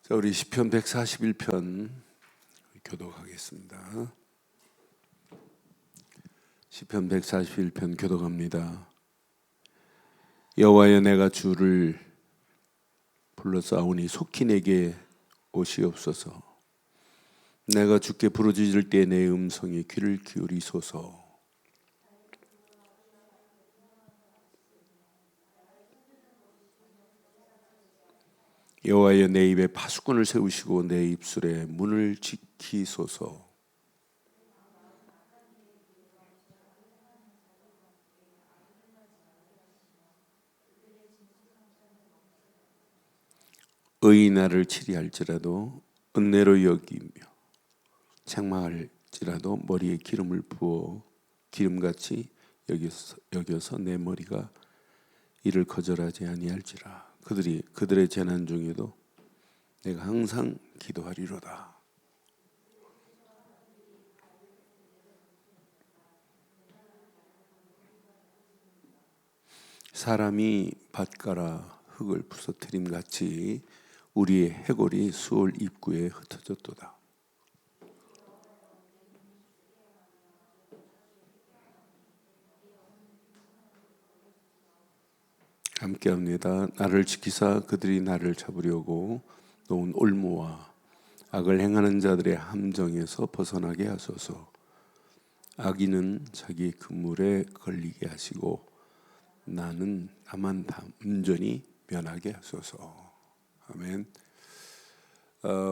자, 우리 시편 141편 교독하겠습니다. 시편 141편 교독합니다. 여호와여, 내가 주를 불러싸우니 속히 내게 오시옵소서. 내가 주께 부르짖을 때 내 음성에 귀를 기울이소서. 여호와여, 내 입에 파수꾼을 세우시고 내 입술에 문을 지키소서. 의인이 나를 치리할지라도 은혜로 여기며 책망할지라도 머리에 기름을 부어 기름같이 여겨서 내 머리가 이를 거절하지 아니할지라. 그들의 재난 중에도 내가 항상 기도하리로다. 사람이 밭가라 흙을 부서뜨림 같이 우리의 해골이 수올 입구에 흩어졌도다. 함께합니다. 나를 지키사 그들이 나를 잡으려고 놓은 올무와 악을 행하는 자들의 함정에서 벗어나게 하소서. 악인은 자기 그물에 걸리게 하시고 나만 온전히 면하게 하소서. 아멘.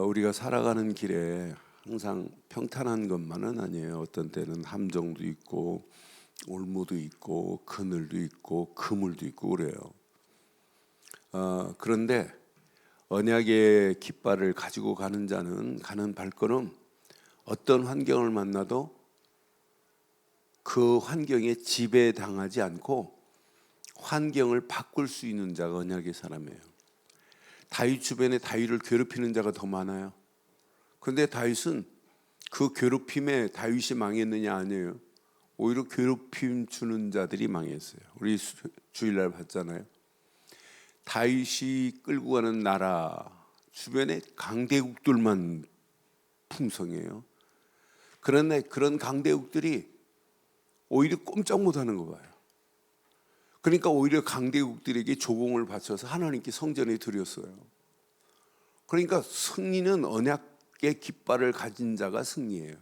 우리가 살아가는 길에 항상 평탄한 것만은 아니에요. 어떤 때는 함정도 있고 올무도 있고 그늘도 있고 그물도 있고 그래요. 그런데 언약의 깃발을 가지고 가는 자는 가는 발걸음 어떤 환경을 만나도 그 환경에 지배당하지 않고 환경을 바꿀 수 있는 자가 언약의 사람이에요. 다윗 주변에 다윗을 괴롭히는 자가 더 많아요. 그런데 다윗은 그 괴롭힘에 다윗이 망했느냐? 아니에요. 오히려 괴롭힘 주는 자들이 망했어요. 우리 주일날 봤잖아요. 다윗이 끌고 가는 나라 주변에 강대국들만 풍성해요. 그런데 그런 강대국들이 오히려 꼼짝 못하는 거 봐요. 그러니까 오히려 강대국들에게 조공을 바쳐서 하나님께 성전에 드렸어요. 그러니까 승리는 언약의 깃발을 가진 자가 승리예요.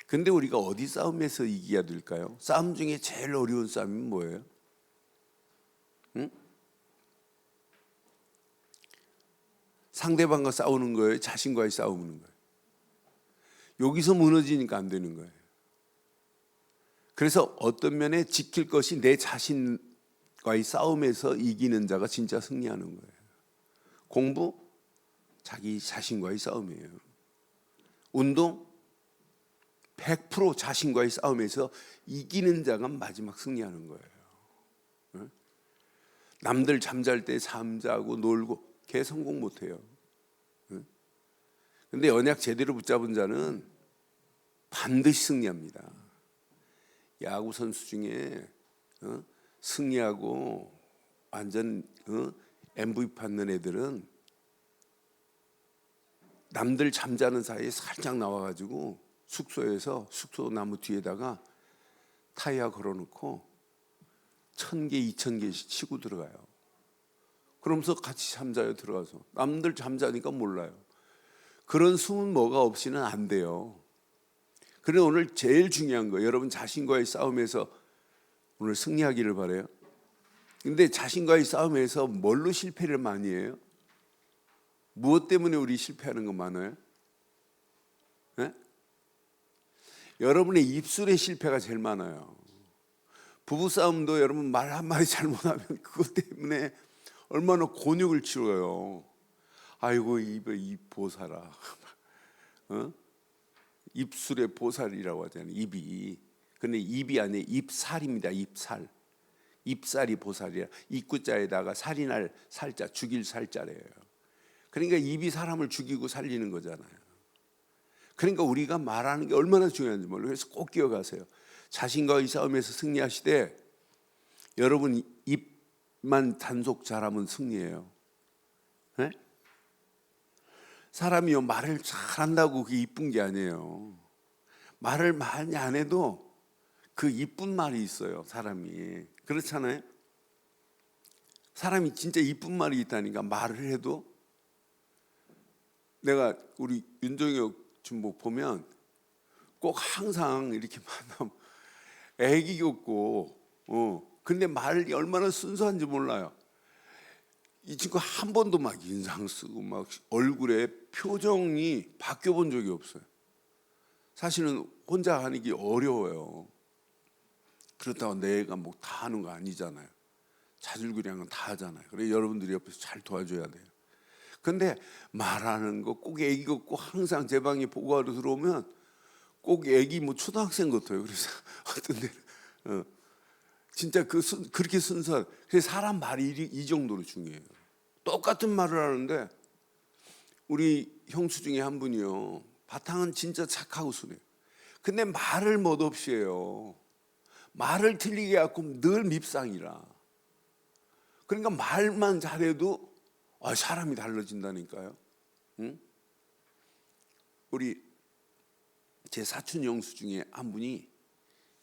근데 우리가 어디 싸움에서 이겨야 될까요? 싸움 중에 제일 어려운 싸움이 뭐예요? 응? 상대방과 싸우는 거예요? 자신과의 싸우는 거예요? 여기서 무너지니까 안 되는 거예요. 그래서 어떤 면에 지킬 것이 내 자신과의 싸움에서 이기는 자가 진짜 승리하는 거예요. 공부, 자기 자신과의 싸움이에요. 운동, 100% 자신과의 싸움에서 이기는 자가 마지막 승리하는 거예요. 남들 잠잘 때 잠자고 놀고 걔 성공 못해요. 근데 언약 제대로 붙잡은 자는 반드시 승리합니다. 야구 선수 중에 승리하고 완전 MVP 받는 애들은 남들 잠자는 사이에 살짝 나와가지고 숙소에서 숙소 나무 뒤에다가 타이어 걸어놓고 1000개, 2000개씩 치고 들어가요. 그러면서 같이 잠자요. 들어가서 남들 잠자니까 몰라요. 그런 숨은 뭐가 없이는 안 돼요. 그런데 오늘 제일 중요한 거, 여러분 자신과의 싸움에서 오늘 승리하기를 바라요. 근데 자신과의 싸움에서 뭘로 실패를 많이 해요? 무엇 때문에 우리 실패하는 거 많아요? 네? 여러분의 입술의 실패가 제일 많아요. 부부싸움도 여러분 말 한마디 잘못하면 그것 때문에 얼마나 곤욕을 치러요. 아이고 입 보살아. 입술의 보살이라고 하잖아요. 입이. 근데 입이 아니에요. 입살입니다. 입살. 입살이 보살이야. 입구자에다가 살이 날 살자, 죽일 살자래요. 그러니까 입이 사람을 죽이고 살리는 거잖아요. 그러니까 우리가 말하는 게 얼마나 중요한지 몰라요. 그래서 꼭 기억하세요. 자신과의 싸움에서 승리하시되 여러분 입만 단속 잘하면 승리해요. 네? 사람이요 말을 잘한다고 그게 이쁜 게 아니에요. 말을 많이 안 해도 그 이쁜 말이 있어요. 사람이 그렇잖아요. 사람이 진짜 이쁜 말이 있다니까. 말을 해도 내가 우리 윤종혁 중복 보면 꼭 항상 이렇게 만나면 애기 같고 근데 말이 얼마나 순수한지 몰라요. 이 친구 한 번도 막 인상 쓰고 막 얼굴에 표정이 바뀌어 본 적이 없어요. 사실은 혼자 하는 게 어려워요. 그렇다고 내가 뭐 다 하는 거 아니잖아요. 자질구레한 건 다 하잖아요. 그래서 여러분들이 옆에서 잘 도와줘야 돼요. 근데 말하는 거 꼭 애기 같고 항상 제 방에 보고하러 들어오면 꼭 애기 뭐 초등학생 같아요. 그래서 어떤 데는 진짜 그렇게 순수한. 그래서 사람 말이 이 정도로 중요해요. 똑같은 말을 하는데 우리 형수 중에 한 분이요. 바탕은 진짜 착하고 순해요. 근데 말을 멋없이 해요. 말을 틀리게 해갖고 늘 밉상이라. 그러니까 말만 잘해도 사람이 달라진다니까요. 응? 우리 제 사촌 형수 중에 한 분이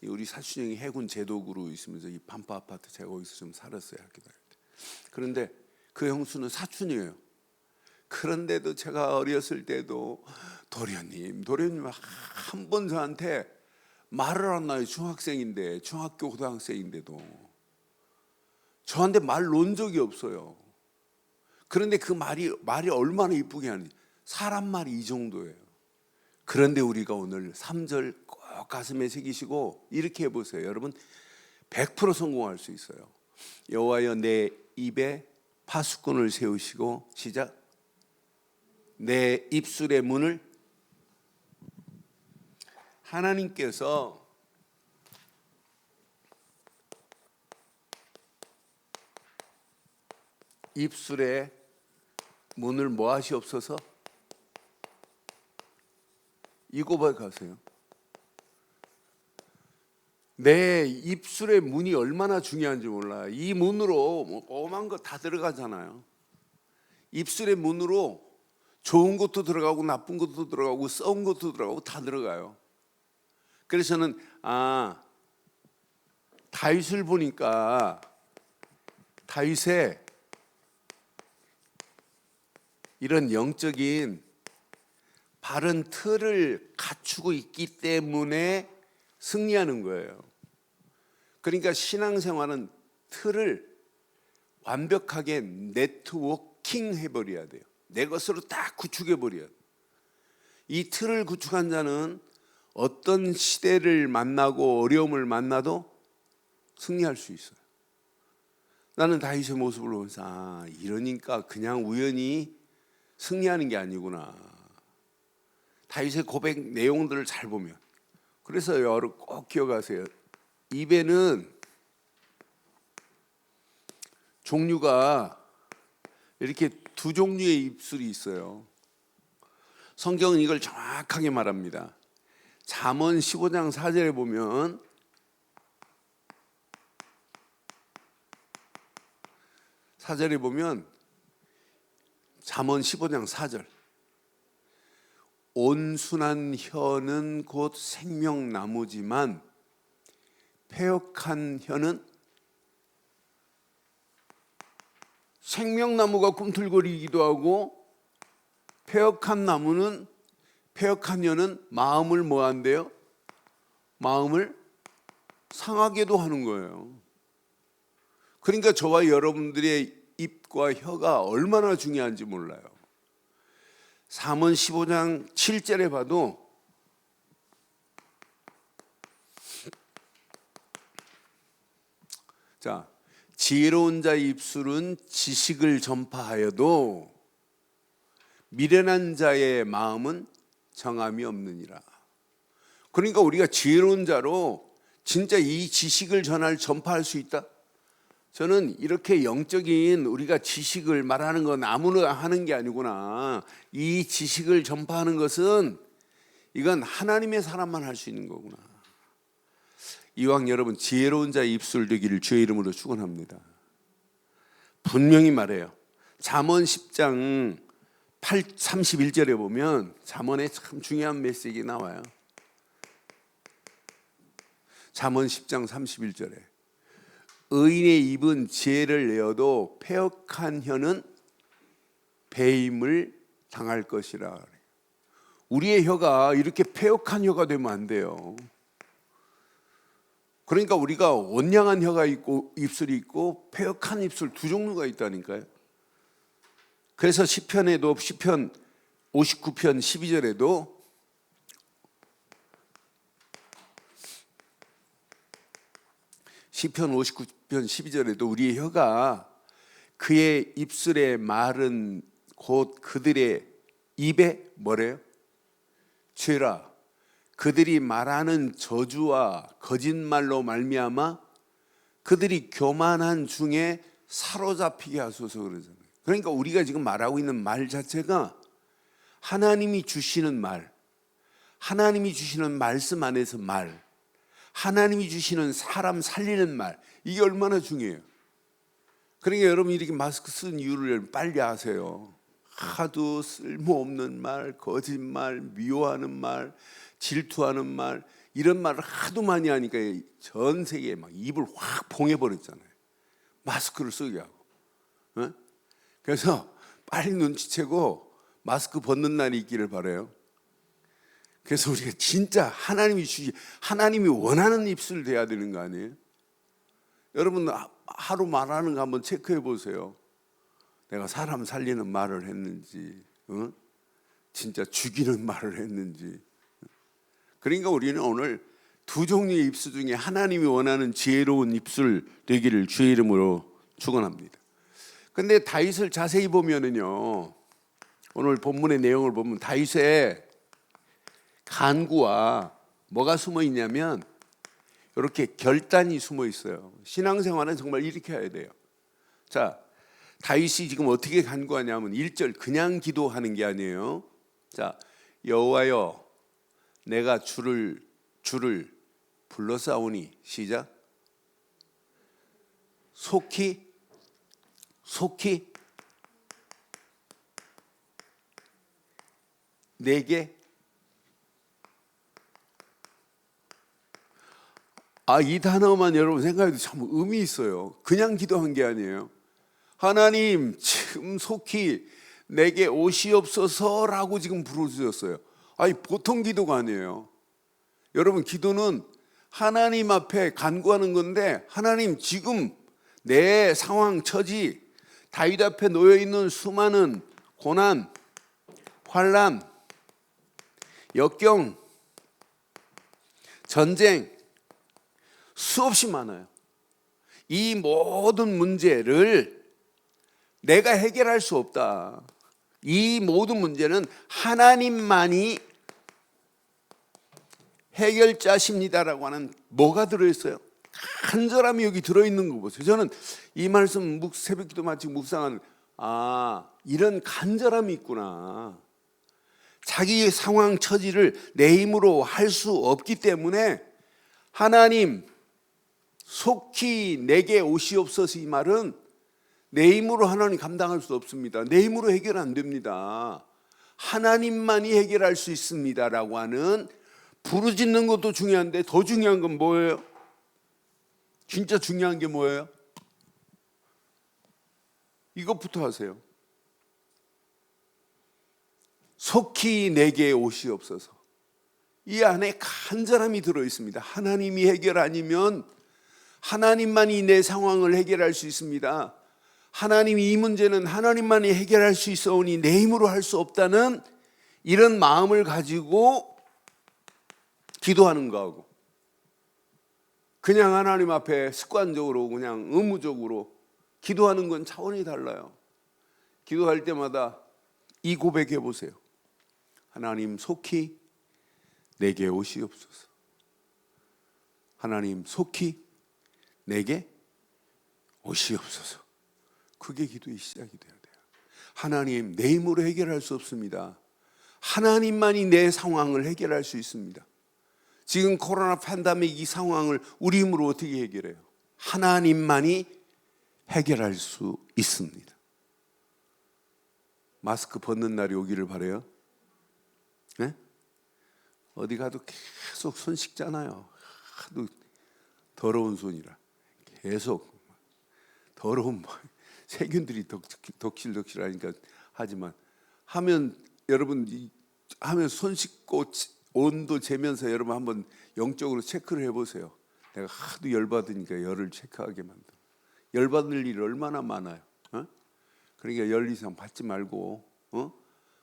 우리 사촌 형이 해군 제독으로 있으면서 이 반포 아파트 제가 거기서 좀 살았어요. 학교 다닐 때. 그런데 그 형수는 사촌이에요. 그런데도 제가 어렸을 때도 도련님 한 번 저한테 말을 안 나요. 중학생인데 중학교 고등학생인데도 저한테 말 놓은 적이 없어요. 그런데 그 말이 얼마나 이쁘게 하는지. 사람 말이 이 정도예요. 그런데 우리가 오늘 3절 꼭 가슴에 새기시고 이렇게 해보세요. 여러분 100% 성공할 수 있어요. 여호와여 내 입에 파수꾼을 세우시고 시작. 내 입술의 문을. 하나님께서 입술의 문을 뭐 하시옵소서? 이 고백하세요. 내 입술의 문이 얼마나 중요한지 몰라요. 이 문으로 뭐 오만 거 다 들어가잖아요. 입술의 문으로 좋은 것도 들어가고 나쁜 것도 들어가고 썩은 것도 들어가고 다 들어가요. 그래서 저는 다윗을 보니까 다윗의 이런 영적인 바른 틀을 갖추고 있기 때문에 승리하는 거예요. 그러니까 신앙생활은 틀을 완벽하게 네트워킹 해버려야 돼요. 내 것으로 딱 구축해버려야 돼요. 이 틀을 구축한 자는 어떤 시대를 만나고 어려움을 만나도 승리할 수 있어요. 나는 다윗의 모습을 보면서 이러니까 그냥 우연히 승리하는 게 아니구나. 다윗의 고백 내용들을 잘 보면. 그래서 여러분 꼭 기억하세요. 입에는 종류가 이렇게 두 종류의 입술이 있어요. 성경은 이걸 정확하게 말합니다. 잠언 15장 4절에 보면 잠언 15장 4절 온순한 혀는 곧 생명나무지만 패역한 혀는 생명나무가 꿈틀거리기도 하고 패역한 혀는 마음을 뭐 한대요? 마음을 상하게도 하는 거예요. 그러니까 저와 여러분들의 입과 혀가 얼마나 중요한지 몰라요. 잠언 15장 7절에 봐도 지혜로운 자의 입술은 지식을 전파하여도 미련한 자의 마음은 정함이 없느니라. 그러니까 우리가 지혜로운 자로 진짜 이 지식을 전파할 수 있다. 저는 이렇게 영적인 우리가 지식을 말하는 건 아무나 하는 게 아니구나. 이 지식을 전파하는 것은 이건 하나님의 사람만 할 수 있는 거구나. 이왕 여러분 지혜로운 자의 입술 되기를 주의 이름으로 축원합니다. 분명히 말해요. 잠언 10장 31절에 보면 잠언에 참 중요한 메시지 나와요. 잠언 10장 31절에 의인의 입은 지혜를 내어도 패역한 혀는 배임을 당할 것이라. 우리의 혀가 이렇게 패역한 혀가 되면 안 돼요. 그러니까 우리가 온양한 혀가 있고 입술이 있고 패역한 입술 두 종류가 있다니까요. 그래서 시편에도 시편 59편 12절에도 시편 59편 12절에도 우리의 혀가 그의 입술의 말은 곧 그들의 입에 뭐래요? 죄라. 그들이 말하는 저주와 거짓말로 말미암아 그들이 교만한 중에 사로잡히게 하소서 그러잖아요. 그러니까 우리가 지금 말하고 있는 말 자체가 하나님이 주시는 말, 하나님이 주시는 말씀 안에서 말, 하나님이 주시는 사람 살리는 말, 이게 얼마나 중요해요. 그러니까 여러분 이렇게 마스크 쓴 이유를 빨리 아세요. 하도 쓸모없는 말, 거짓말, 미워하는 말, 질투하는 말, 이런 말을 하도 많이 하니까 전 세계에 막 입을 확 봉해버렸잖아요. 마스크를 쓰게 하고. 어? 그래서 빨리 눈치채고 마스크 벗는 날이 있기를 바라요. 그래서 우리가 진짜 하나님이 원하는 입술 돼야 되는 거 아니에요? 여러분 하루 말하는 거 한번 체크해 보세요. 내가 사람 살리는 말을 했는지, 진짜 죽이는 말을 했는지. 그러니까 우리는 오늘 두 종류의 입술 중에 하나님이 원하는 지혜로운 입술 되기를 주의 이름으로 축원합니다. 근데 다윗을 자세히 보면은요, 오늘 본문의 내용을 보면 다윗의 간구와 뭐가 숨어 있냐면 이렇게 결단이 숨어 있어요. 신앙생활은 정말 이렇게 해야 돼요. 자, 다윗이 지금 어떻게 간구하냐면 1절 그냥 기도하는 게 아니에요. 자, 여호와여 내가 주를 불러싸오니 시작. 속히 내게 이 단어만 여러분 생각해도 참 의미 있어요. 그냥 기도한 게 아니에요. 하나님 지금 속히 내게 오시옵소서라고 지금 부르셨어요. 보통 기도가 아니에요. 여러분 기도는 하나님 앞에 간구하는 건데 하나님 지금 내 상황 처지 다윗 앞에 놓여있는 수많은 고난, 환난, 역경, 전쟁 수없이 많아요. 이 모든 문제를 내가 해결할 수 없다. 이 모든 문제는 하나님만이 해결자십니다라고 하는 뭐가 들어있어요? 간절함이 여기 들어있는 거 보세요. 저는 이 말씀 새벽기도 마치고 묵상하는 이런 간절함이 있구나. 자기의 상황 처지를 내 힘으로 할 수 없기 때문에 하나님 속히 내게 오시옵소서 이 말은 내 힘으로 하나님 감당할 수 없습니다. 내 힘으로 해결 안 됩니다. 하나님만이 해결할 수 있습니다라고 하는 부르짖는 것도 중요한데 더 중요한 건 뭐예요? 진짜 중요한 게 뭐예요? 이것부터 하세요. 속히 내게 오시옵소서. 이 안에 간절함이 들어있습니다. 하나님이 해결 아니면 하나님만이 내 상황을 해결할 수 있습니다. 하나님이 이 문제는 하나님만이 해결할 수 있어오니 내 힘으로 할 수 없다는 이런 마음을 가지고 기도하는 거하고 그냥 하나님 앞에 습관적으로 그냥 의무적으로 기도하는 건 차원이 달라요. 기도할 때마다 이 고백해 보세요. 하나님 속히 내게 오시옵소서. 하나님 속히 내게 오시옵소서. 그게 기도의 시작이 돼야 돼요. 하나님 내 힘으로 해결할 수 없습니다. 하나님만이 내 상황을 해결할 수 있습니다. 지금 코로나 팬데믹 이 상황을 우리 힘으로 어떻게 해결해요? 하나님만이 해결할 수 있습니다. 마스크 벗는 날이 오기를 바래요. 네? 어디 가도 계속 손 씻잖아요. 하도 더러운 손이라 계속 더러운 세균들이 덕실덕실하니까 하지만 하면 여러분 하면 손 씻고 온도 재면서 여러분 한번 영적으로 체크를 해보세요. 내가 하도 열받으니까 열을 체크하게 만들어. 열받을 일이 얼마나 많아요. 어? 그러니까 열 이상 받지 말고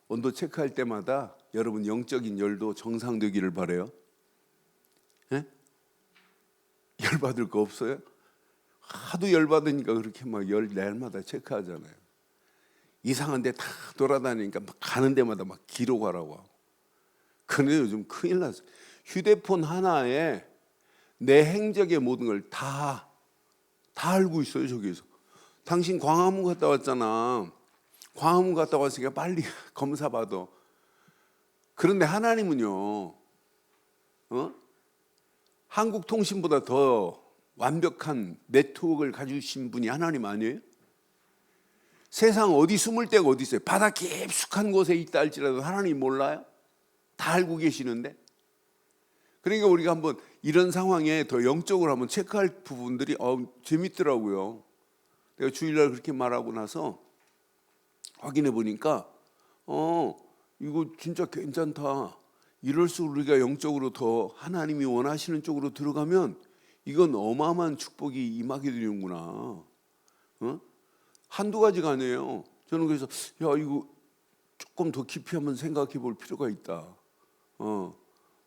온도 체크할 때마다 여러분 영적인 열도 정상되기를 바래요. 예? 열받을 거 없어요? 하도 열받으니까 그렇게 막 열 날마다 체크하잖아요. 이상한 데 다 돌아다니니까 막 가는 데마다 막 기록하라고 하고. 그런데 요즘 큰일 났어요. 휴대폰 하나에 내 행적의 모든 걸 다 알고 있어요. 저기에서 당신 광화문 갔다 왔잖아. 광화문 갔다 왔으니까 빨리 검사 받아. 그런데 하나님은요, 한국통신보다 더 완벽한 네트워크를 가지신 분이 하나님 아니에요? 세상 어디 숨을 데가 어디 있어요? 바다 깊숙한 곳에 있다 할지라도 하나님 몰라요? 다 알고 계시는데. 그러니까 우리가 한번 이런 상황에 더 영적으로 한번 체크할 부분들이 재밌더라고요. 내가 주일날 그렇게 말하고 나서 확인해 보니까 이거 진짜 괜찮다. 이럴수록 우리가 영적으로 더 하나님이 원하시는 쪽으로 들어가면 이건 어마어마한 축복이 임하게 되는구나. 한두 가지가 아니에요. 저는 그래서 이거 조금 더 깊이 한번 생각해 볼 필요가 있다.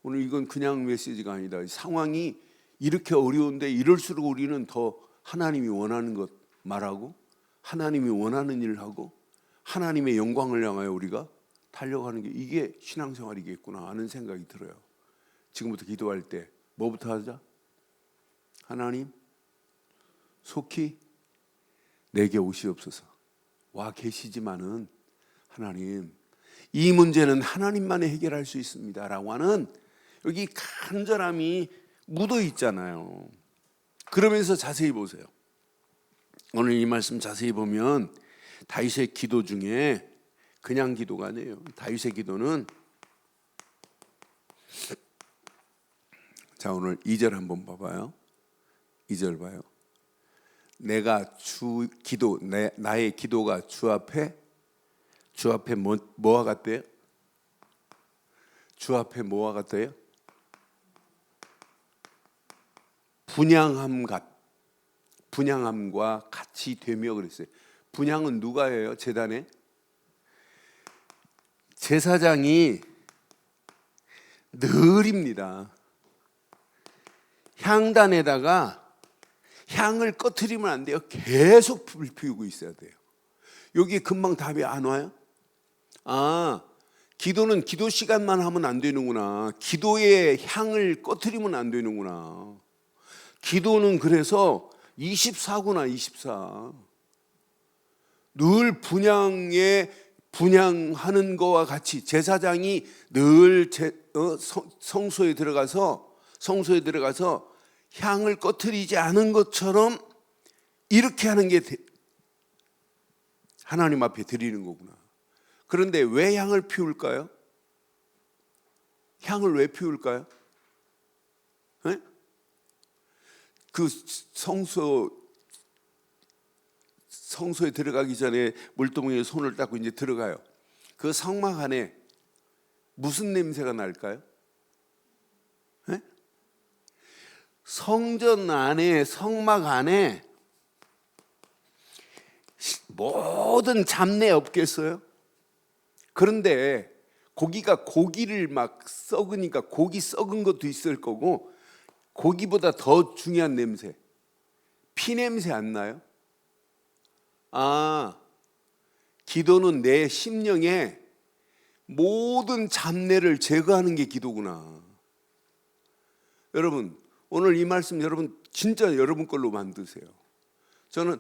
오늘 이건 그냥 메시지가 아니다. 상황이 이렇게 어려운데 이럴수록 우리는 더 하나님이 원하는 것 말하고 하나님이 원하는 일을 하고 하나님의 영광을 향하여 우리가 달려가는 게 이게 신앙생활이겠구나 하는 생각이 들어요. 지금부터 기도할 때 뭐부터 하자? 하나님 속히 내게 오시옵소서. 와 계시지만은 하나님 이 문제는 하나님만이 해결할 수 있습니다 라고 하는 여기 간절함이 묻어 있잖아요. 그러면서 자세히 보세요. 오늘 이 말씀 자세히 보면 다윗의 기도 중에 그냥 기도가 아니에요. 다윗의 기도는 자 오늘 2절 한번 봐봐요. 2절 봐요. 내가 나의 기도가 주 앞에 뭐와 같대요? 주 앞에 뭐와 같대요? 분향함과 같이 되며 그랬어요. 분향은 누가 해요? 제단에? 제사장이 늘입니다. 향단에다가 향을 꺼트리면 안 돼요. 계속 불 피우고 있어야 돼요. 여기 금방 답이 안 와요? 기도는 기도 시간만 하면 안 되는구나. 기도의 향을 꺼트리면 안 되는구나. 기도는 그래서 24구나 24. 늘 분향하는 거와 같이 제사장이 늘 성소에 들어가서 향을 꺼트리지 않은 것처럼 이렇게 하는 게 하나님 앞에 드리는 거구나. 그런데 왜 향을 피울까요? 향을 왜 피울까요? 네? 그 성소에 들어가기 전에 물두멍에 손을 닦고 이제 들어가요. 그 성막 안에 무슨 냄새가 날까요? 네? 성전 안에 성막 안에 모든 잡내 없겠어요? 그런데 고기를 막 썩으니까 고기 썩은 것도 있을 거고 고기보다 더 중요한 냄새 피 냄새 안 나요? 기도는 내 심령에 모든 잡내를 제거하는 게 기도구나. 여러분 오늘 이 말씀 여러분 진짜 여러분 걸로 만드세요. 저는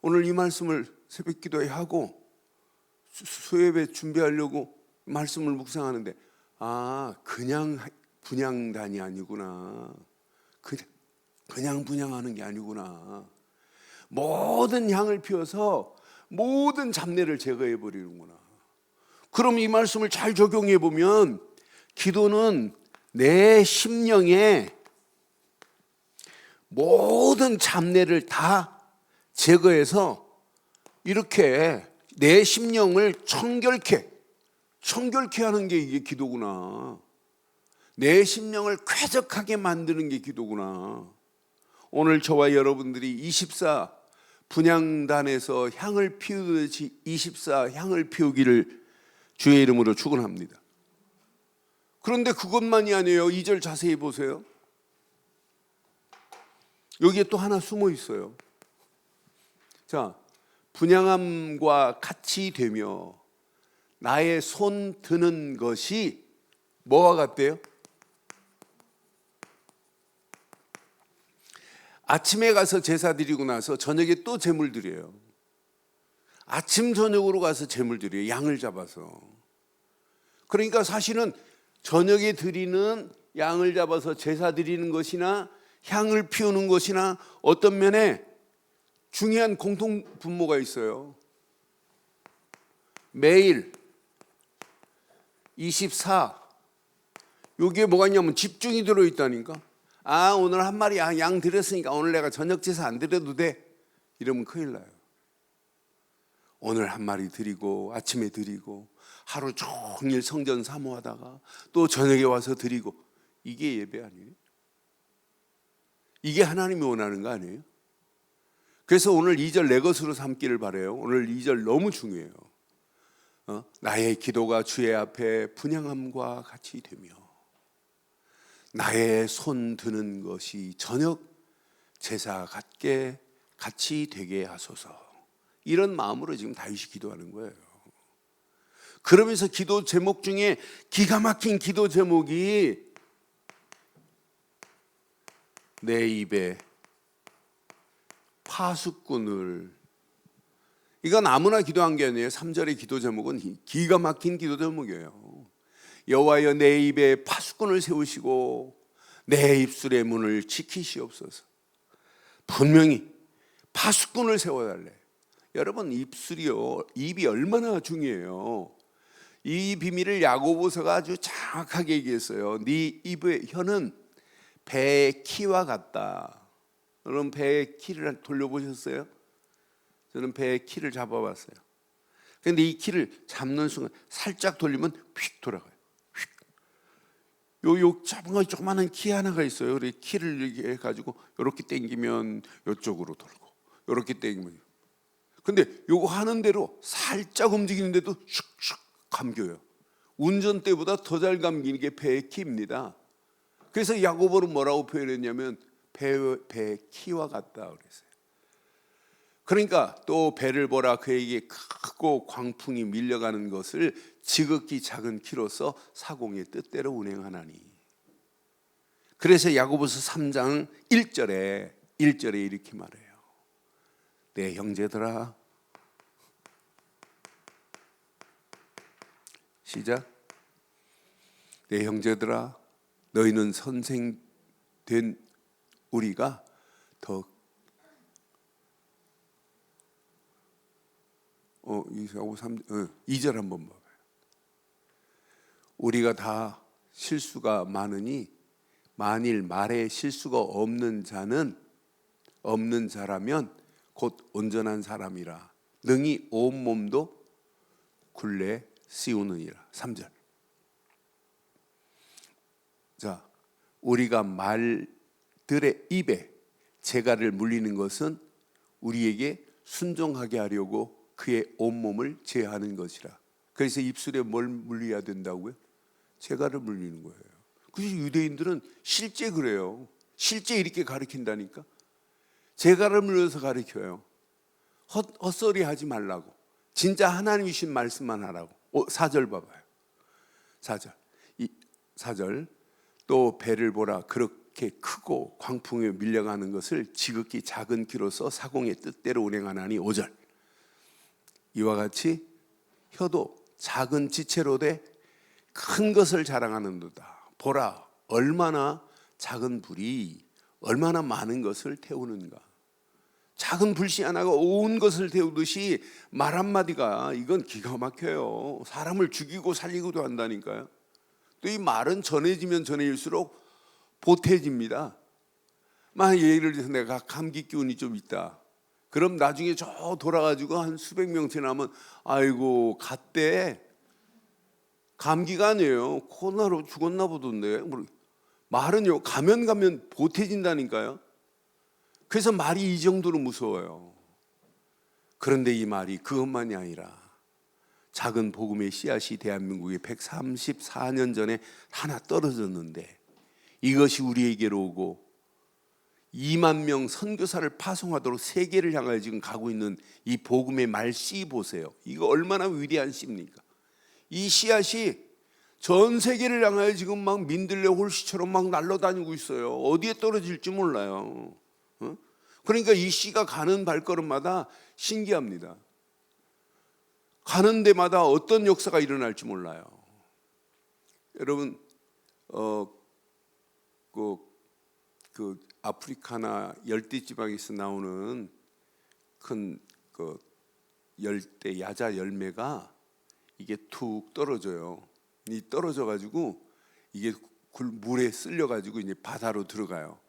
오늘 이 말씀을 새벽 기도에 하고 수요예배 준비하려고 말씀을 묵상하는데 그냥 분향단이 아니구나. 그냥 분향하는 게 아니구나. 모든 향을 피워서 모든 잡내를 제거해 버리는구나. 그럼 이 말씀을 잘 적용해 보면 기도는 내 심령에 모든 잡내를 다 제거해서 이렇게 내 심령을 청결케 하는 게 이게 기도구나. 내 심령을 쾌적하게 만드는 게 기도구나. 오늘 저와 여러분들이 24 분향단에서 향을 피우듯이 24 향을 피우기를 주의 이름으로 축원합니다. 그런데 그것만이 아니에요. 2절 자세히 보세요. 여기에 또 하나 숨어 있어요. 자, 분향함과 같이 되며 나의 손 드는 것이 뭐와 같대요? 아침에 가서 제사 드리고 나서 저녁에 또 제물 드려요. 아침 저녁으로 가서 제물 드려요. 양을 잡아서. 그러니까 사실은 저녁에 드리는 양을 잡아서 제사 드리는 것이나 향을 피우는 것이나 어떤 면에 중요한 공통 분모가 있어요. 매일 24 여기에 뭐가 있냐면 집중이 들어있다니까. 아, 오늘 한 마리 양 드렸으니까 오늘 내가 저녁 제사 안 드려도 돼, 이러면 큰일 나요. 오늘 한 마리 드리고 아침에 드리고 하루 종일 성전 사모하다가 또 저녁에 와서 드리고, 이게 예배 아니에요? 이게 하나님이 원하는 거 아니에요? 그래서 오늘 2절 내 것으로 삼기를 바라요. 오늘 2절 너무 중요해요. 나의 기도가 주의 앞에 분향함과 같이 되며 나의 손 드는 것이 저녁 제사 같게 같이 되게 하소서. 이런 마음으로 지금 다윗이 기도하는 거예요. 그러면서 기도 제목 중에 기가 막힌 기도 제목이 내 입에 파수꾼을, 이건 아무나 기도한 게 아니에요. 3절의 기도 제목은 기가 막힌 기도 제목이에요. 여호와여 내 입에 파수꾼을 세우시고 내 입술의 문을 지키시옵소서. 분명히 파수꾼을 세워달래. 여러분, 입이 얼마나 중요해요. 이 비밀을 야고보서가 아주 정확하게 얘기했어요. 네 입의 혀는 배의 키와 같다. 여러분, 배의 키를 돌려보셨어요? 저는 배의 키를 잡아봤어요. 그런데 이 키를 잡는 순간 살짝 돌리면 휙 돌아가요. 요 조그마한 키 하나가 있어요. 그래서 키를 이렇게 해가지고 이렇게 당기면 이쪽으로 돌고, 이렇게 당기면. 근데 요거 하는 대로 살짝 움직이는데도 슉슉 감겨요. 운전대보다 더 잘 감기는 게 배의 키입니다. 그래서 야고보는 뭐라고 표현했냐면 배의 키와 같다 그랬어요. 그러니까 또 배를 보라, 그에게 크고 광풍이 밀려가는 것을 지극히 작은 키로서 사공의 뜻대로 운행하나니. 그래서 야고보서 3장 1절에 이렇게 말해요. 내 형제들아, 시작. 내 형제들아, 너희는 선생된 우리가 더 2절 한번 봐봐요. 우리가 다 실수가 많으니 만일 말에 실수가 없는 자라면 곧 온전한 사람이라 능히 온몸도 굴레 씌우느니라. 3절. 자, 우리가 말들의 입에 재갈을 물리는 것은 우리에게 순종하게 하려고 그의 온몸을 제하는 것이라. 그래서 입술에 뭘 물려야 된다고요? 재갈을 물리는 거예요. 그래서 유대인들은 실제 그래요. 실제 이렇게 가르친다니까. 재갈을 물려서 가르쳐요. 헛소리 하지 말라고. 진짜 하나님이신 말씀만 하라고. 4절 봐봐요. 4절. 또 배를 보라, 그렇게 크고 광풍에 밀려가는 것을 지극히 작은 키로서 사공의 뜻대로 운행하나니. 5절. 이와 같이 혀도 작은 지체로 돼 큰 것을 자랑하는도다. 보라, 얼마나 작은 불이 얼마나 많은 것을 태우는가. 작은 불씨 하나가 온 것을 태우듯이 말 한마디가 이건 기가 막혀요. 사람을 죽이고 살리고도 한다니까요. 또 이 말은 전해지면 전해질수록 보태집니다. 만약 예를 들어서 내가 감기 기운이 좀 있다. 그럼 나중에 저 돌아가지고 한 수백 명 지나면 아이고 갔대. 감기가 아니에요. 코로나로 죽었나 보던데. 말은요 가면 보태진다니까요. 그래서 말이 이 정도로 무서워요. 그런데 이 말이 그것만이 아니라 작은 복음의 씨앗이 대한민국에 134년 전에 하나 떨어졌는데 이것이 우리에게로 오고 2만 명 선교사를 파송하도록 세계를 향하여 지금 가고 있는 이 복음의 말씨 보세요. 이거 얼마나 위대한 씨입니까? 이 씨앗이 전 세계를 향하여 지금 막 민들레 홀씨처럼 막 날아다니고 있어요. 어디에 떨어질지 몰라요. 그러니까 이 씨가 가는 발걸음마다 신기합니다. 가는 데마다 어떤 역사가 일어날지 몰라요. 여러분 그 아프리카나 열대지방에서 나오는 큰 그 열대 야자 열매가 이게 툭 떨어져요. 이 떨어져 가지고 이게 물에 쓸려 가지고 이제 바다로 들어가요.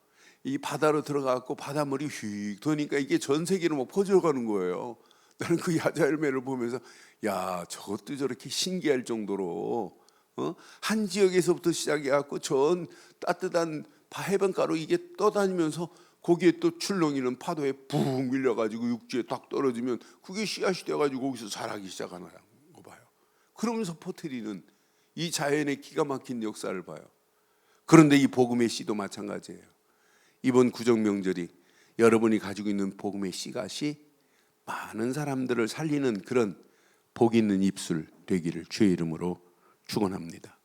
이 바다로 들어가고 바닷물이 휙 도니까 이게 전 세계로 막 퍼져가는 거예요. 나는 그 야자 열매를 보면서 야 저것도 저렇게 신기할 정도로 한 지역에서부터 시작해갖고 전 따뜻한 해변가로 이게 떠다니면서 거기에 또 출렁이는 파도에 붕 밀려가지고 육지에 딱 떨어지면 그게 씨앗이 돼가지고 거기서 자라기 시작하는 거 봐요. 그러면서 퍼뜨리는 이 자연의 기가 막힌 역사를 봐요. 그런데 이 복음의 씨도 마찬가지예요. 이번 구정명절이 여러분이 가지고 있는 복음의 씨앗이 많은 사람들을 살리는 그런 복 있는 입술 되기를 주의 이름으로 축원합니다.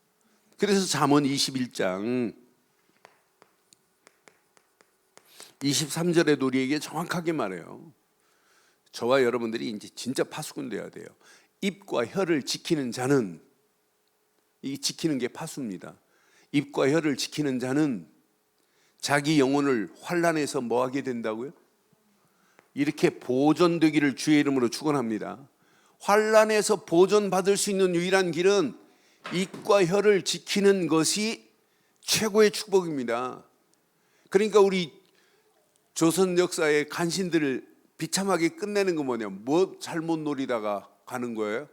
그래서 잠언 21장 23절에도 우리에게 정확하게 말해요. 저와 여러분들이 이제 진짜 파수꾼 돼야 돼요. 입과 혀를 지키는 자는, 이 지키는 게 파수입니다. 입과 혀를 지키는 자는 자기 영혼을 환난에서 뭐하게 된다고요? 이렇게 보존되기를 주의 이름으로 축원합니다. 환난에서 보존받을 수 있는 유일한 길은 입과 혀를 지키는 것이 최고의 축복입니다. 그러니까 우리 조선 역사의 간신들을 비참하게 끝내는 건 뭐냐? 뭐 잘못 노리다가 가는 거예요?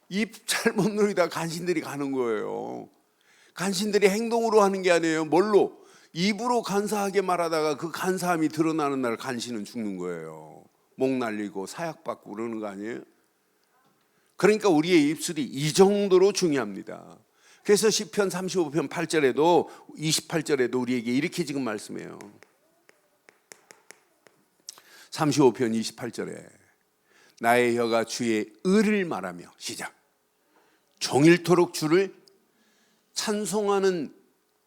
입 잘못 노리다가 간신들이 가는 거예요. 간신들이 행동으로 하는 게 아니에요. 뭘로? 입으로 간사하게 말하다가 그 간사함이 드러나는 날 간신은 죽는 거예요. 목 날리고 사약받고 그러는 거 아니에요? 그러니까 우리의 입술이 이 정도로 중요합니다. 그래서 시편 35편 8절에도 28절에도 우리에게 이렇게 지금 말씀해요. 35편 28절에 나의 혀가 주의 의를 말하며 시작. 종일토록 주를 찬송하는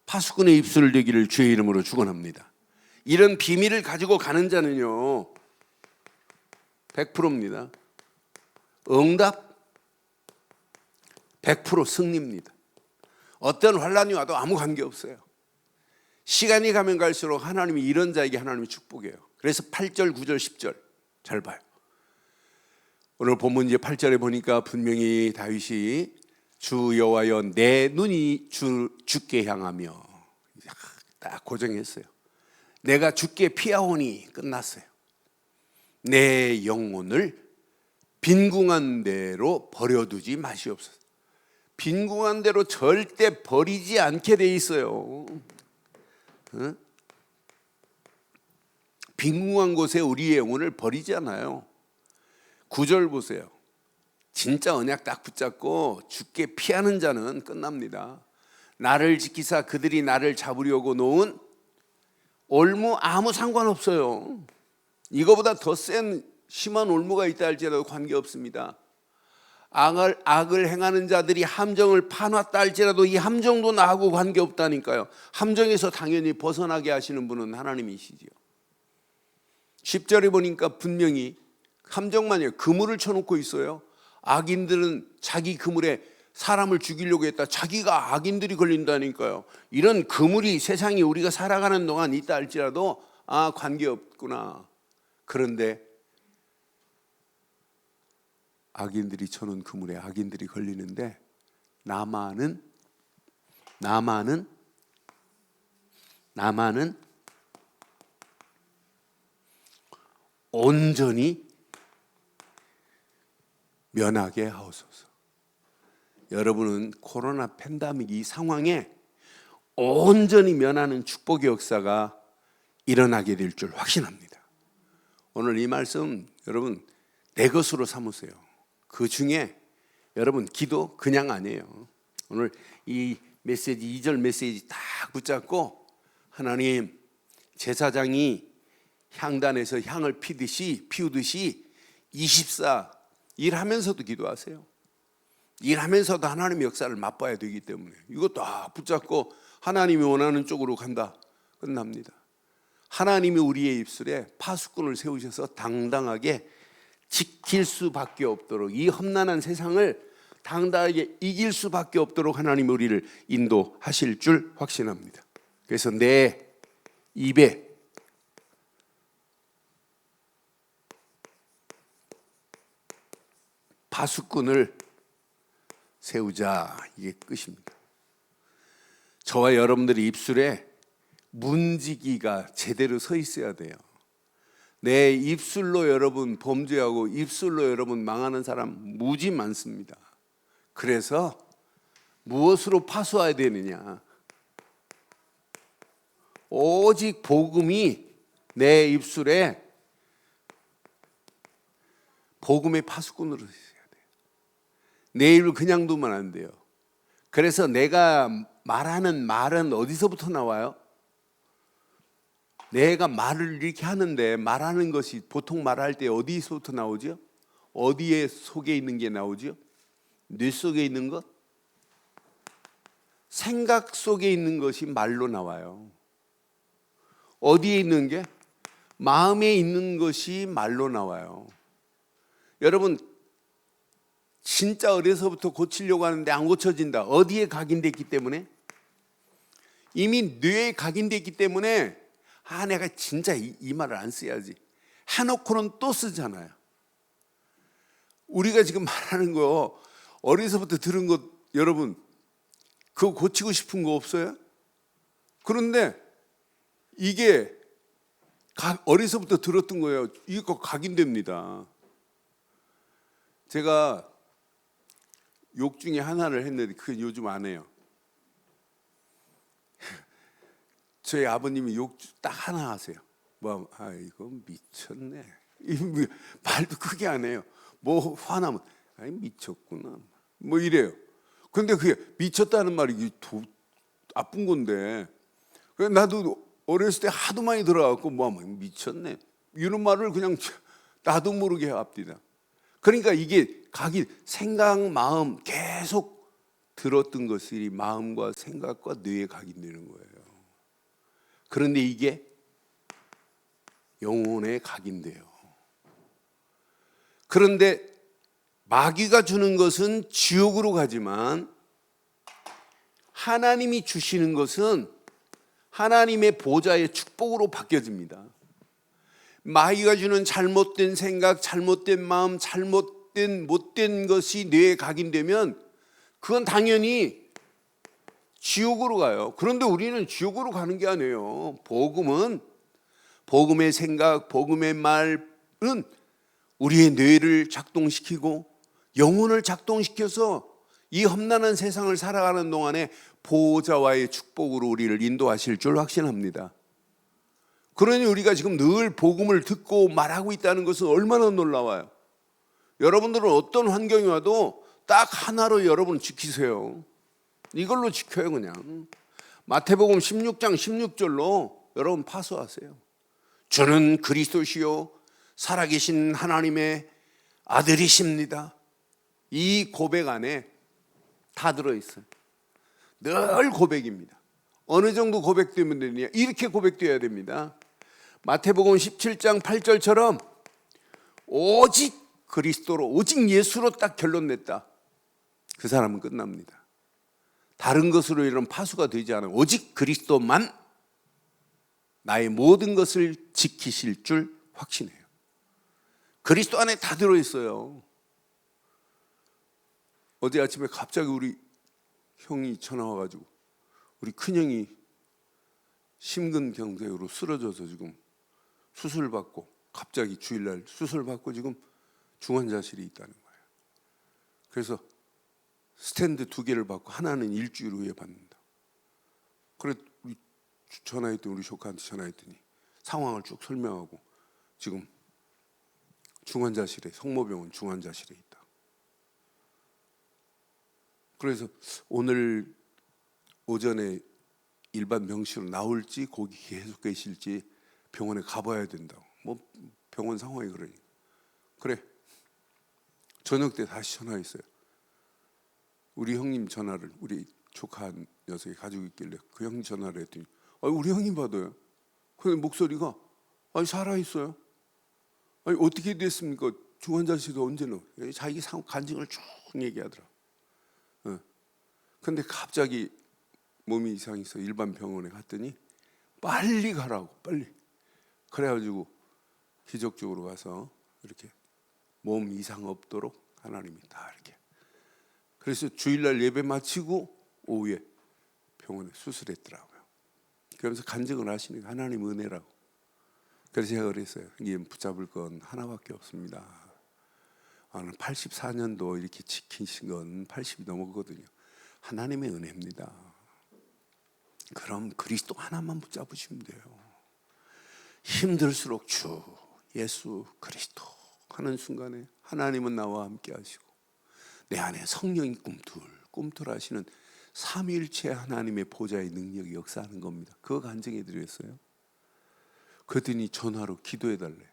파수꾼의 입술 되기를 주의 이름으로 축원합니다. 이런 비밀을 가지고 가는 자는요 100%입니다. 응답 100% 승리입니다. 어떤 환란이 와도 아무 관계없어요. 시간이 가면 갈수록 하나님이 이런 자에게 하나님이 축복해요. 그래서 8절, 9절, 10절 잘 봐요. 오늘 본문 이제 8절에 보니까 분명히 다윗이 주 여호와여 내 눈이 주께 향하며 딱 고정했어요. 내가 주께 피하오니 끝났어요. 내 영혼을 빈궁한 대로 버려두지 마시옵소서. 빈궁한 대로 절대 버리지 않게 돼 있어요. 응? 빈궁한 곳에 우리의 영혼을 버리지 않아요. 9절 보세요. 진짜 언약 딱 붙잡고 주께 피하는 자는 끝납니다. 나를 지키사 그들이 나를 잡으려고 놓은 올무 아무 상관없어요. 이거보다 더 센 심한 올무가 있다 할지라도 관계없습니다. 악을 행하는 자들이 함정을 파놨다 할지라도 이 함정도 나하고 관계없다니까요. 함정에서 당연히 벗어나게 하시는 분은 하나님이시지요. 10절에 보니까 분명히 함정만이에요. 그물을 쳐놓고 있어요. 악인들은 자기 그물에 사람을 죽이려고 했다. 자기가 악인들이 걸린다니까요. 이런 그물이 세상에 우리가 살아가는 동안 있다 할지라도 관계없구나. 그런데 악인들이 쳐놓은 그물에 악인들이 걸리는데 나만은 온전히 면하게 하옵소서. 여러분은 코로나 팬데믹 이 상황에 온전히 면하는 축복의 역사가 일어나게 될 줄 확신합니다. 오늘 이 말씀 여러분 내 것으로 삼으세요. 그 중에 여러분 기도 그냥 아니에요. 오늘 이 메시지 2절 메시지 딱 붙잡고 하나님 제사장이 향단에서 향을 피우듯이 24 일하면서도 기도하세요. 일하면서도 하나님의 역사를 맛봐야 되기 때문에 이거 딱 붙잡고 하나님이 원하는 쪽으로 간다. 끝납니다. 하나님이 우리의 입술에 파수꾼을 세우셔서 당당하게 지킬 수밖에 없도록 이 험난한 세상을 당당하게 이길 수밖에 없도록 하나님이 우리를 인도하실 줄 확신합니다. 그래서 내 입에 파수꾼을 세우자, 이게 끝입니다. 저와 여러분들의 입술에 문지기가 제대로 서 있어야 돼요. 내 입술로 여러분 범죄하고 입술로 여러분 망하는 사람 무지 많습니다. 그래서 무엇으로 파수해야 되느냐? 오직 복음이 내 입술에 복음의 파수꾼으로 있어야 돼요. 내 입을 그냥 두면 안 돼요. 그래서 내가 말하는 말은 어디서부터 나와요? 내가 말을 이렇게 하는데 말하는 것이 보통 말할 때 어디서부터 나오죠? 어디에 속에 있는 게 나오죠? 뇌 속에 있는 것? 생각 속에 있는 것이 말로 나와요. 어디에 있는 게? 마음에 있는 것이 말로 나와요. 여러분 진짜 어려서부터 고치려고 하는데 안 고쳐진다. 어디에 각인됐기 때문에? 이미 뇌에 각인됐기 때문에 내가 진짜 이 말을 안 써야지 해놓고는 또 쓰잖아요. 우리가 지금 말하는 거 어려서부터 들은 것 여러분 그거 고치고 싶은 거 없어요? 그런데 이게 어려서부터 들었던 거예요. 이거 각인됩니다. 제가 욕 중에 하나를 했는데 그게 요즘 안 해요. 저희 아버님이 욕 딱 하나 하세요. 이거 미쳤네. 말도 크게 안 해요. 뭐 화나면 미쳤구나. 뭐 이래요. 근데 그게 미쳤다는 말이 나쁜 건데. 나도 어렸을 때 하도 많이 들어갖고 미쳤네. 이런 말을 그냥 나도 모르게 합디다. 그러니까 이게 생각, 마음 계속 들었던 것이 마음과 생각과 뇌에 각인되는 거예요. 그런데 이게 영혼에 각인돼요. 그런데 마귀가 주는 것은 지옥으로 가지만 하나님이 주시는 것은 하나님의 보좌의 축복으로 바뀌어집니다. 마귀가 주는 잘못된 생각, 잘못된 마음, 못된 것이 뇌에 각인되면 그건 당연히 지옥으로 가요. 그런데 우리는 지옥으로 가는 게 아니에요. 복음의 생각, 복음의 말은 우리의 뇌를 작동시키고 영혼을 작동시켜서 이 험난한 세상을 살아가는 동안에 보호자와의 축복으로 우리를 인도하실 줄 확신합니다. 그러니 우리가 지금 늘 복음을 듣고 말하고 있다는 것은 얼마나 놀라워요. 여러분들은 어떤 환경이 와도 딱 하나로 여러분 지키세요. 이걸로 지켜요. 그냥 마태복음 16장 16절로 여러분 파수하세요. 주는 그리스도시요 살아계신 하나님의 아들이십니다. 이 고백 안에 다 들어있어요. 늘 고백입니다. 어느 정도 고백되면 되느냐? 이렇게 고백되어야 됩니다. 마태복음 17장 8절처럼 오직 그리스도로, 오직 예수로 딱 결론 냈다. 그 사람은 끝납니다. 다른 것으로 이런 파수가 되지 않아요. 오직 그리스도만 나의 모든 것을 지키실 줄 확신해요. 그리스도 안에 다 들어있어요. 어제 아침에 갑자기 우리 형이 전화 와가지고 우리 큰형이 심근경색으로 쓰러져서 지금 수술받고, 갑자기 주일날 수술받고 지금 중환자실에 있다는 거예요. 그래서 스탠드 2개를 받고 하나는 일주일 후에 받는다. 그래 우리 전화했더니, 우리 조카한테 전화했더니 상황을 쭉 설명하고 지금 중환자실에, 성모병원 중환자실에 있다. 그래서 오늘 오전에 일반 병실로 나올지 거기 계속 계실지 병원에 가봐야 된다고. 뭐 병원 상황이 그러니까. 그래, 저녁 때 다시 전화했어요. 우리 형님 전화를, 우리 조카 녀석이 가지고 있길래 그 형님 전화를 했더니 우리 형님 받아요. 근데 목소리가 살아있어요. 어떻게 됐습니까? 중환자실에 언제 넣어? 자기 간증을 쭉 얘기하더라. 근데 갑자기 몸이 이상해서 일반 병원에 갔더니 빨리 가라고, 빨리. 그래가지고 기적적으로 가서 이렇게 몸 이상 없도록 하나님이 다 이렇게. 그래서 주일날 예배 마치고 오후에 병원에 수술했더라고요. 그러면서 간증을 하시니까 하나님 은혜라고. 그래서 제가 그랬어요. 형님, 붙잡을 건 하나밖에 없습니다. 84년도 이렇게 지키신 건 80이 넘었거든요. 하나님의 은혜입니다. 그럼 그리스도 하나만 붙잡으시면 돼요. 힘들수록 주 예수 그리스도 하는 순간에 하나님은 나와 함께 하시고 내 안에 성령이 꿈틀 하시는 삼위일체 하나님의 보좌의 능력이 역사하는 겁니다. 그거 간증해 드렸어요. 그랬더니 전화로 기도해달래.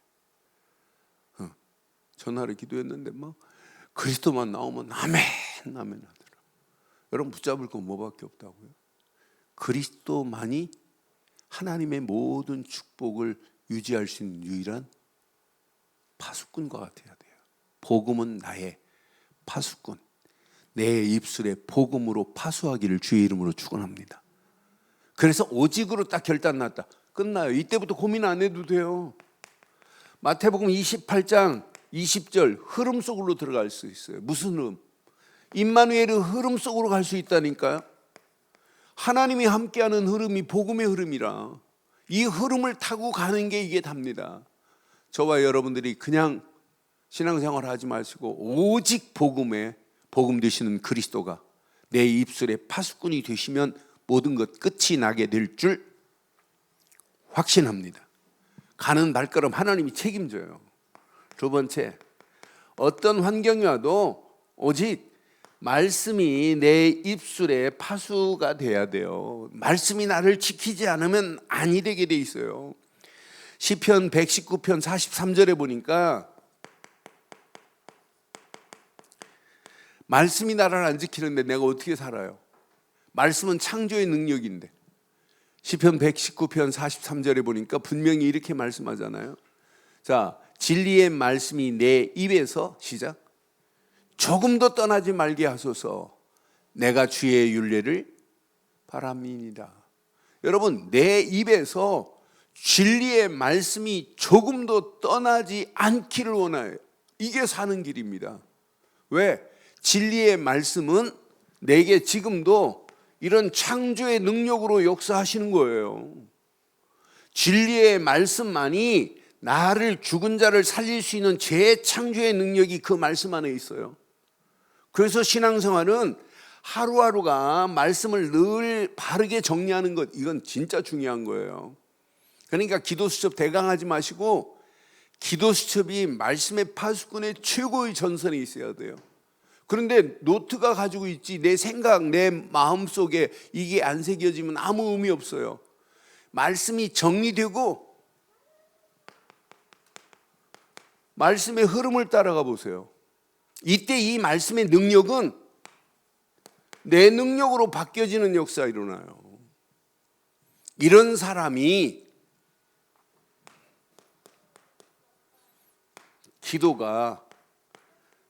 전화로 기도했는데 막 그리스도만 나오면 아멘 하더라. 여러분, 붙잡을 건 뭐밖에 없다고요? 그리스도만이 하나님의 모든 축복을 유지할 수 있는 유일한 파수꾼과 같아야 돼요. 복음은 나의 파수꾼, 내 입술에 복음으로 파수하기를 주의 이름으로 축원합니다. 그래서 오직으로 딱 결단 났다. 끝나요. 이때부터 고민 안 해도 돼요. 마태복음 28장 20절 흐름 속으로 들어갈 수 있어요. 무슨 흐름? 임마누엘의 흐름 속으로 갈 수 있다니까요. 하나님이 함께하는 흐름이 복음의 흐름이라 이 흐름을 타고 가는 게 이게 답니다. 저와 여러분들이 그냥 신앙생활 하지 마시고 오직 복음에, 복음 되시는 그리스도가 내 입술에 파수꾼이 되시면 모든 것 끝이 나게 될 줄 확신합니다. 가는 발걸음 하나님이 책임져요. 두 번째, 어떤 환경이 와도 오직 말씀이 내 입술에 파수가 돼야 돼요. 말씀이 나를 지키지 않으면 아니 되게 돼 있어요. 시편 119편 43절에 보니까 말씀이 나를 안 지키는데 내가 어떻게 살아요? 말씀은 창조의 능력인데. 시편 119편 43절에 보니까 분명히 이렇게 말씀하잖아요. 자, 진리의 말씀이 내 입에서, 시작, 조금도 떠나지 말게 하소서. 내가 주의 율례를 바람이니라. 여러분, 내 입에서 진리의 말씀이 조금도 떠나지 않기를 원해요. 이게 사는 길입니다. 왜? 진리의 말씀은 내게 지금도 이런 창조의 능력으로 역사하시는 거예요. 진리의 말씀만이 나를, 죽은 자를 살릴 수 있는 재창조의 능력이 그 말씀 안에 있어요. 그래서 신앙생활은 하루하루가 말씀을 늘 바르게 정리하는 것, 이건 진짜 중요한 거예요. 그러니까 기도수첩 대강하지 마시고 기도수첩이 말씀의 파수꾼의 최고의 전선에 있어야 돼요. 그런데 노트가 가지고 있지 내 생각, 내 마음속에 이게 안 새겨지면 아무 의미 없어요. 말씀이 정리되고 말씀의 흐름을 따라가 보세요. 이때 이 말씀의 능력은 내 능력으로 바뀌어지는 역사가 일어나요. 이런 사람이 기도가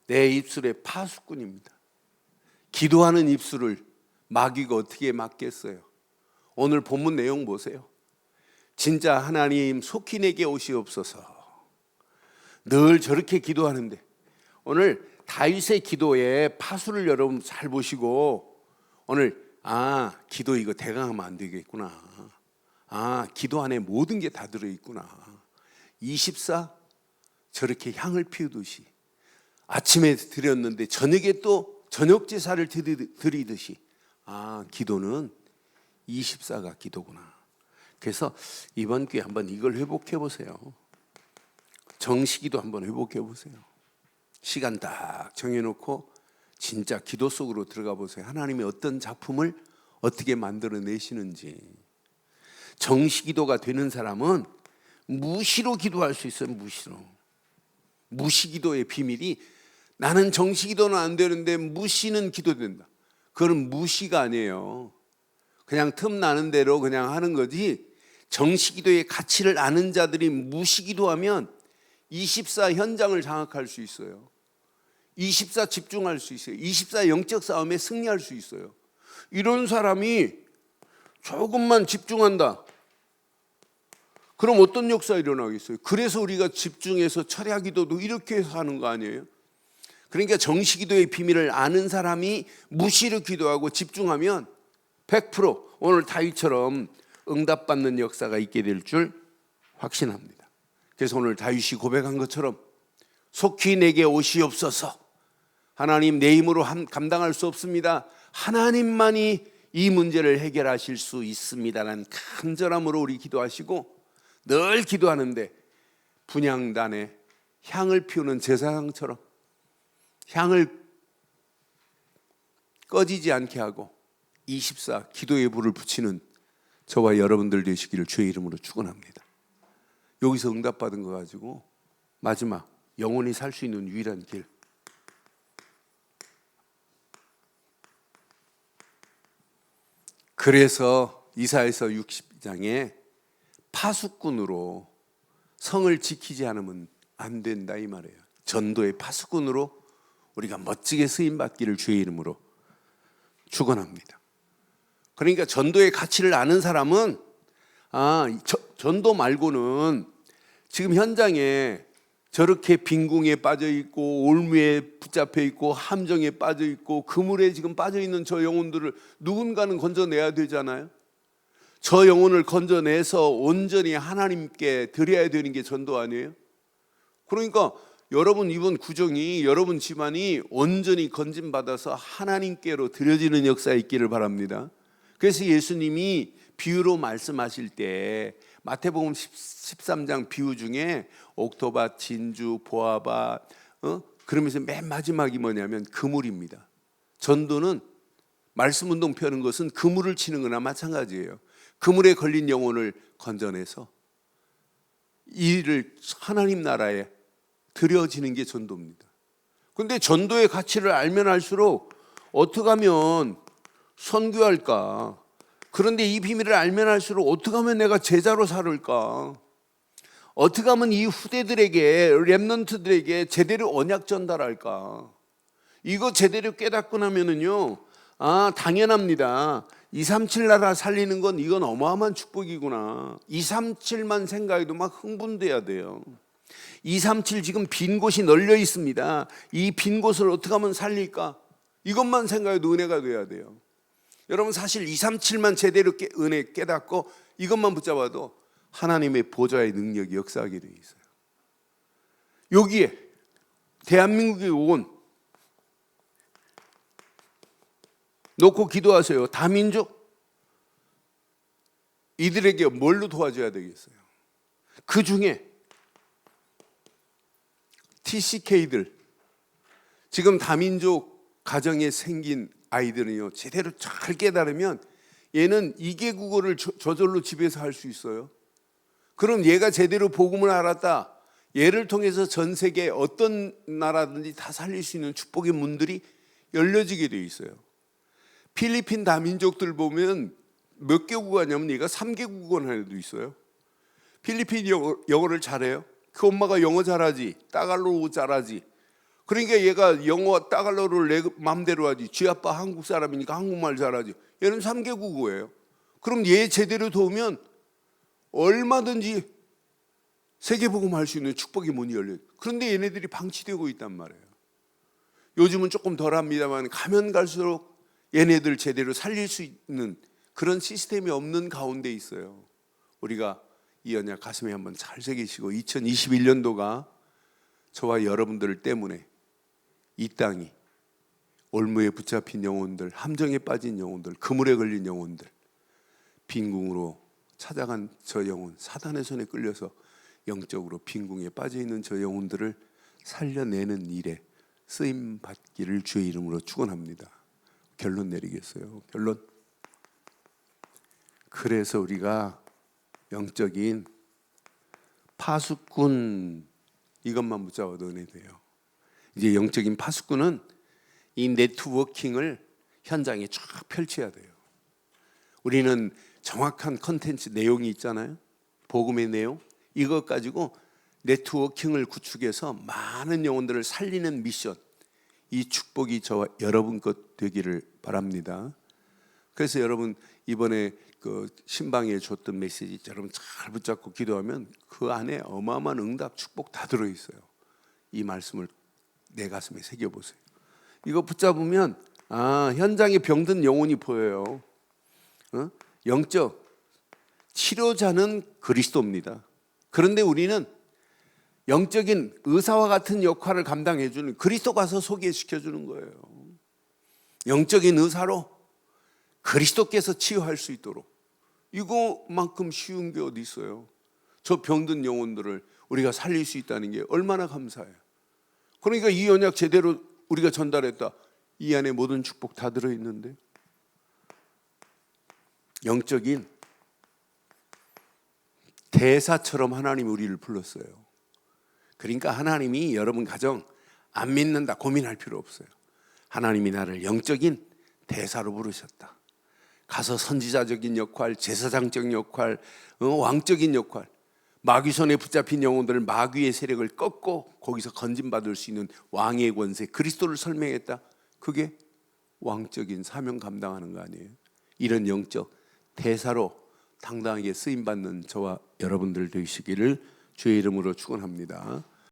내 입술의 파수꾼입니다. 기도하는 입술을 마귀가 어떻게 막겠어요? 오늘 본문 내용 보세요. 진짜 하나님 속히 내게 오시옵소서. 늘 저렇게 기도하는데 오늘 다윗의 기도에 파수를 여러분 잘 보시고 오늘 기도 이거 대강하면 안 되겠구나. 기도 안에 모든 게 다 들어있구나. 24 저렇게 향을 피우듯이 아침에 드렸는데 저녁에 또 저녁 제사를 드리듯이 기도는 24가 기도구나. 그래서 이번 기회에 한번 이걸 회복해 보세요. 정식기도 한번 회복해 보세요. 시간 딱 정해놓고 진짜 기도 속으로 들어가 보세요. 하나님이 어떤 작품을 어떻게 만들어내시는지. 정식기도가 되는 사람은 무시로 기도할 수 있어요. 무시로. 무시기도의 비밀이 나는 정식기도는 안 되는데 무시는 기도된다. 그건 무시가 아니에요. 그냥 틈나는 대로 그냥 하는 거지. 정식기도의 가치를 아는 자들이 무시기도하면 24 현장을 장악할 수 있어요. 24 집중할 수 있어요. 24 영적 싸움에 승리할 수 있어요. 이런 사람이 조금만 집중한다. 그럼 어떤 역사가 일어나겠어요? 그래서 우리가 집중해서 철야 기도도 이렇게 해서 하는 거 아니에요? 그러니까 정식기도의 비밀을 아는 사람이 무시로 기도하고 집중하면 100% 오늘 다윗처럼 응답받는 역사가 있게 될 줄 확신합니다. 그래서 오늘 다윗이 고백한 것처럼 속히 내게 오시옵소서. 하나님, 내 힘으로 감당할 수 없습니다. 하나님만이 이 문제를 해결하실 수 있습니다라는 간절함으로 우리 기도하시고 늘 기도하는데 분향단에 향을 피우는 제사장처럼 향을 꺼지지 않게 하고 24 기도의 불을 붙이는 저와 여러분들 되시기를 주의 이름으로 축원합니다. 여기서 응답받은 거 가지고 마지막 영원히 살 수 있는 유일한 길, 그래서 이사야서 60장에 파수꾼으로 성을 지키지 않으면 안 된다 이 말이에요. 전도의 파수꾼으로 우리가 멋지게 쓰임받기를 주의 이름으로 축원합니다. 그러니까 전도의 가치를 아는 사람은 전도 말고는 지금 현장에 저렇게 빈궁에 빠져 있고 올무에 붙잡혀 있고 함정에 빠져 있고 그물에 지금 빠져 있는 저 영혼들을 누군가는 건져내야 되잖아요. 저 영혼을 건져내서 온전히 하나님께 드려야 되는 게 전도 아니에요? 그러니까 여러분 이번 구정이 여러분 집안이 온전히 건진받아서 하나님께로 드려지는 역사가 있기를 바랍니다. 그래서 예수님이 비유로 말씀하실 때 마태복음 13장 비유 중에 옥토밭, 진주, 보아밭 그러면서 맨 마지막이 뭐냐면 그물입니다. 전도는 말씀운동 펴는 것은 그물을 치는 거나 마찬가지예요. 그물에 걸린 영혼을 건져내서 이를 하나님 나라에 드려지는 게 전도입니다. 그런데 전도의 가치를 알면 알수록 어떻게 하면 선교할까? 그런데 이 비밀을 알면 알수록 어떻게 하면 내가 제자로 살을까? 어떻게 하면 이 후대들에게, 렘넌트들에게 제대로 언약 전달할까? 이거 제대로 깨닫고 나면은요, 당연합니다. 237 나라 살리는 건 이건 어마어마한 축복이구나. 237만 생각해도 막 흥분돼야 돼요. 237 지금 빈 곳이 널려 있습니다. 이 빈 곳을 어떻게 하면 살릴까? 이것만 생각해도 은혜가 돼야 돼요. 여러분 사실 237만 제대로 은혜 깨닫고 이것만 붙잡아도 하나님의 보좌의 능력이 역사하게 되어 있어요. 여기에 대한민국에 온 놓고 기도하세요. 다민족 이들에게 뭘로 도와줘야 되겠어요? 그 중에 TCK들 지금 다민족 가정에 생긴 아이들은요 제대로 잘 깨달으면 얘는 2개국어를 저절로 집에서 할 수 있어요. 그럼 얘가 제대로 복음을 알았다. 얘를 통해서 전 세계 어떤 나라든지 다 살릴 수 있는 축복의 문들이 열려지게 돼 있어요. 필리핀 다민족들 보면 몇 개 국어냐면 얘가 3개 국어는 하는 애도 있어요. 필리핀 영어를 잘해요. 그 엄마가 영어 잘하지, 따갈로그 잘하지. 그러니까 얘가 영어 따갈로를 내 맘대로 하지. 쥐 아빠 한국 사람이니까 한국말 잘하지. 얘는 3개 국어예요. 그럼 얘 제대로 도우면 얼마든지 세계복음 할 수 있는 축복이 문이 열려요. 그런데 얘네들이 방치되고 있단 말이에요. 요즘은 조금 덜합니다만 가면 갈수록 얘네들 제대로 살릴 수 있는 그런 시스템이 없는 가운데 있어요. 우리가 이 언약 가슴에 한번 잘 새기시고 2021년도가 저와 여러분들 때문에 이 땅이 올무에 붙잡힌 영혼들, 함정에 빠진 영혼들, 그물에 걸린 영혼들, 빈궁으로 찾아간 저 영혼, 사단의 손에 끌려서 영적으로 빈궁에 빠져있는 저 영혼들을 살려내는 일에 쓰임 받기를 주의 이름으로 축원합니다. 결론 내리겠어요. 결론. 그래서 우리가 영적인 파수꾼 이것만 붙잡아도 은혜 돼요. 이제 영적인 파수꾼은 이 네트워킹을 현장에 쫙 펼쳐야 돼요. 우리는 정확한 컨텐츠 내용이 있잖아요. 복음의 내용. 이것 가지고 네트워킹을 구축해서 많은 영혼들을 살리는 미션. 이 축복이 저와 여러분 것 되기를 바랍니다. 그래서 여러분 이번에 그 신방에 줬던 메시지 여러분 잘 붙잡고 기도하면 그 안에 어마어마한 응답 축복 다 들어있어요. 이 말씀을 내 가슴에 새겨보세요. 이거 붙잡으면 현장에 병든 영혼이 보여요. 영적 치료자는 그리스도입니다. 그런데 우리는 영적인 의사와 같은 역할을 감당해주는 그리스도 가서 소개시켜주는 거예요. 영적인 의사로 그리스도께서 치유할 수 있도록. 이거만큼 쉬운 게 어디 있어요. 저 병든 영혼들을 우리가 살릴 수 있다는 게 얼마나 감사해요. 그러니까 이 언약 제대로 우리가 전달했다. 이 안에 모든 축복 다 들어있는데 영적인 대사처럼 하나님이 우리를 불렀어요. 그러니까 하나님이 여러분 가정 안 믿는다 고민할 필요 없어요. 하나님이 나를 영적인 대사로 부르셨다. 가서 선지자적인 역할, 제사장적 역할, 왕적인 역할, 마귀 손에 붙잡힌 영혼들을 마귀의 세력을 꺾고 거기서 건진받을 수 있는 왕의 권세, 그리스도를 설명했다. 그게 왕적인 사명 감당하는 거 아니에요. 이런 영적 대사로 당당하게 쓰임받는 저와 여러분들 되시기를 주의 이름으로 축원합니다.